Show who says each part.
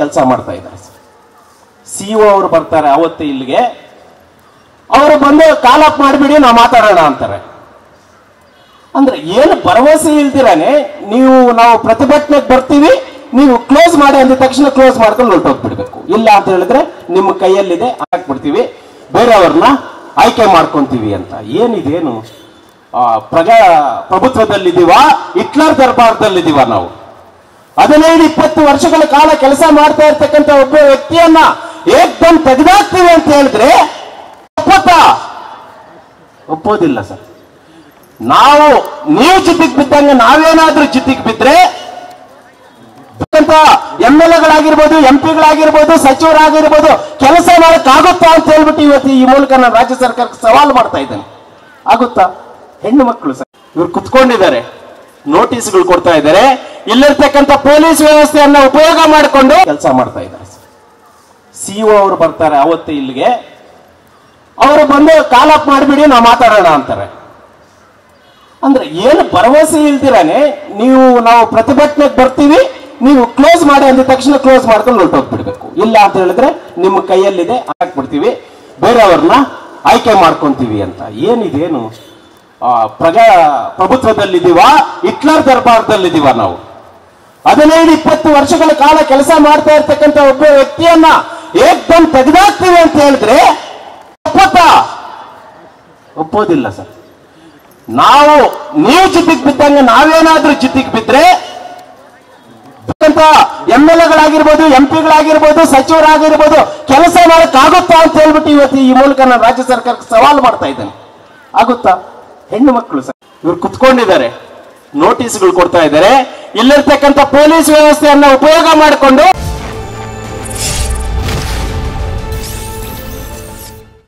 Speaker 1: ಕೆಲಸ ಮಾಡ್ತಾ ಇದ್ದಾರೆ. ಸಿಇಒ ಅವರು ಬರ್ತಾರೆ ಅವತ್ತು ಇಲ್ಲಿಗೆ, ಅವರು ಬಂದು ಕಾಲ್ ಅಪ್ ಮಾಡಿಬಿಡಿ ನಾವು ಮಾತಾಡೋಣ ಅಂತಾರೆ. ಅಂದ್ರೆ ಏನು ಭರವಸೆ ಇಲ್ದಿರಾನೆ ನಾವು ಪ್ರತಿಭಟನೆಗೆ ಬರ್ತೀವಿ, ನೀವು ಕ್ಲೋಸ್ ಮಾಡಿ ಅಂದ ತಕ್ಷಣ ಕ್ಲೋಸ್ ಮಾಡ್ಕೊಂಡು ಹೊರಟೋಗ್ಬಿಡ್ಬೇಕು. ಇಲ್ಲ ಅಂತ ಹೇಳಿದ್ರೆ ನಿಮ್ಮ ಕೈಯಲ್ಲಿದೆ ಹಾಕ್ಬಿಡ್ತೀವಿ, ಬೇರೆಯವ್ರನ್ನ ಆಯ್ಕೆ ಮಾಡ್ಕೊಂತೀವಿ ಅಂತ. ಏನಿದೇನು ಪ್ರಭುತ್ವದಲ್ಲಿದ್ದೀವ, ಹಿಟ್ಲರ್ ದರ್ಬಾರದಲ್ಲಿದ್ದೀವ ನಾವು? 15-20 ವರ್ಷಗಳ ಕಾಲ ಕೆಲಸ ಮಾಡ್ತಾ ಇರ್ತಕ್ಕಂಥ ಒಬ್ಬ ವ್ಯಕ್ತಿಯನ್ನ ಏಕ್ದಮ್ ತೆಗೆದಾಕ್ತೀವಿ ಅಂತ ಹೇಳಿದ್ರೆ ಒಪ್ಪೋದಿಲ್ಲ ಸರ್. ನೀವು ಜಿದ್ದಿಗೆ ಬಿದ್ದಂಗೆ ನಾವೇನಾದ್ರೂ ಜಿದ್ದಿಗೆ ಬಿದ್ರೆ MLAಗಳಾಗಿರ್ಬೋದು, MP ಗಳಾಗಿರ್ಬೋದು, ಸಚಿವರಾಗಿರ್ಬೋದು ಕೆಲಸ ಮಾಡಕ್ಕಾಗುತ್ತಾ ಅಂತ ಹೇಳ್ಬಿಟ್ಟು ಇವತ್ತು ಈ ಮೂಲಕ ನಾನು ರಾಜ್ಯ ಸರ್ಕಾರಕ್ಕೆ ಸವಾಲು ಮಾಡ್ತಾ ಇದ್ದೇನೆ. ಆಗುತ್ತಾ? ಹೆಣ್ಣು ಮಕ್ಕಳು ಸರ್ ಇವ್ರು ಕುತ್ಕೊಂಡಿದ್ದಾರೆ, ನೋಟಿಸ್ಗಳು ಕೊಡ್ತಾ ಇದ್ದಾರೆ, ಇಲ್ಲಿರ್ತಕ್ಕಂಥ ಪೊಲೀಸ್ ವ್ಯವಸ್ಥೆಯನ್ನ ಉಪಯೋಗ ಮಾಡಿಕೊಂಡು ಕೆಲಸ ಮಾಡ್ತಾ ಇದ್ದಾರೆ. ಸಿಇಒ ಅವರು ಬರ್ತಾರೆ ಅವತ್ತು ಇಲ್ಲಿಗೆ, ಅವರು ಬಂದು ಕಾಲ್ ಅಪ್ ಮಾಡಿಬಿಡಿ ನಾವು ಮಾತಾಡೋಣ ಅಂತಾರೆ. ಅಂದ್ರೆ ಏನು ಭರವಸೆ ಇಲ್ದಿರಾನೆ ನಾವು ಪ್ರತಿಭಟನೆಗೆ ಬರ್ತೀವಿ, ನೀವು ಕ್ಲೋಸ್ ಮಾಡಿ ಅಂದ ತಕ್ಷಣ ಕ್ಲೋಸ್ ಮಾಡ್ಕೊಂಡು ಹೊರಟೋಗ್ಬಿಡ್ಬೇಕು. ಇಲ್ಲ ಅಂತ ಹೇಳಿದ್ರೆ ನಿಮ್ಮ ಕೈಯಲ್ಲಿದೆ ಹಾಕ್ಬಿಡ್ತೀವಿ, ಬೇರೆಯವ್ರನ್ನ ಆಯ್ಕೆ ಮಾಡ್ಕೊಂತೀವಿ ಅಂತ. ಏನಿದೇನು ಪ್ರಭುತ್ವದಲ್ಲಿದ್ದೀವ, ಹಿಟ್ಲರ್ ದರ್ಬಾರದಲ್ಲಿದ್ದೀವ ನಾವು? 15-20 ವರ್ಷಗಳ ಕಾಲ ಕೆಲಸ ಮಾಡ್ತಾ ಇರ್ತಕ್ಕಂಥ ಒಬ್ಬ ವ್ಯಕ್ತಿಯನ್ನ ಏಕ್ದಮ್ ತೆಗೆದಾಕ್ತೀವಿ ಅಂತ ಹೇಳಿದ್ರೆ ಒಪ್ಪೋದಿಲ್ಲ ಸರ್. ನೀವು ಜಿದ್ದಿಗೆ ಬಿದ್ದಂಗೆ ನಾವೇನಾದ್ರೂ ಜಿದ್ದಿಗೆ ಬಿದ್ರೆ MLAಗಳಾಗಿರ್ಬೋದು, MP ಗಳಾಗಿರ್ಬೋದು, ಸಚಿವರಾಗಿರ್ಬೋದು ಕೆಲಸ ಮಾಡಕ್ಕಾಗುತ್ತಾ ಅಂತ ಹೇಳ್ಬಿಟ್ಟು ಇವತ್ತು ಈ ಮೂಲಕ ನಾನು ರಾಜ್ಯ ಸರ್ಕಾರಕ್ಕೆ ಸವಾಲು ಮಾಡ್ತಾ ಇದ್ದೇನೆ. ಆಗುತ್ತಾ? ಹೆಣ್ಣು ಮಕ್ಕಳು ಸರ್ ಇವ್ರು ಕುತ್ಕೊಂಡಿದ್ದಾರೆ, ನೋಟಿಸ್ಗಳು ಕೊಡ್ತಾ ಇದ್ದಾರೆ, ಇಲ್ಲಿರ್ತಕ್ಕಂಥ ಪೊಲೀಸ್ ವ್ಯವಸ್ಥೆಯನ್ನ ಉಪಯೋಗ ಮಾಡಿಕೊಂಡು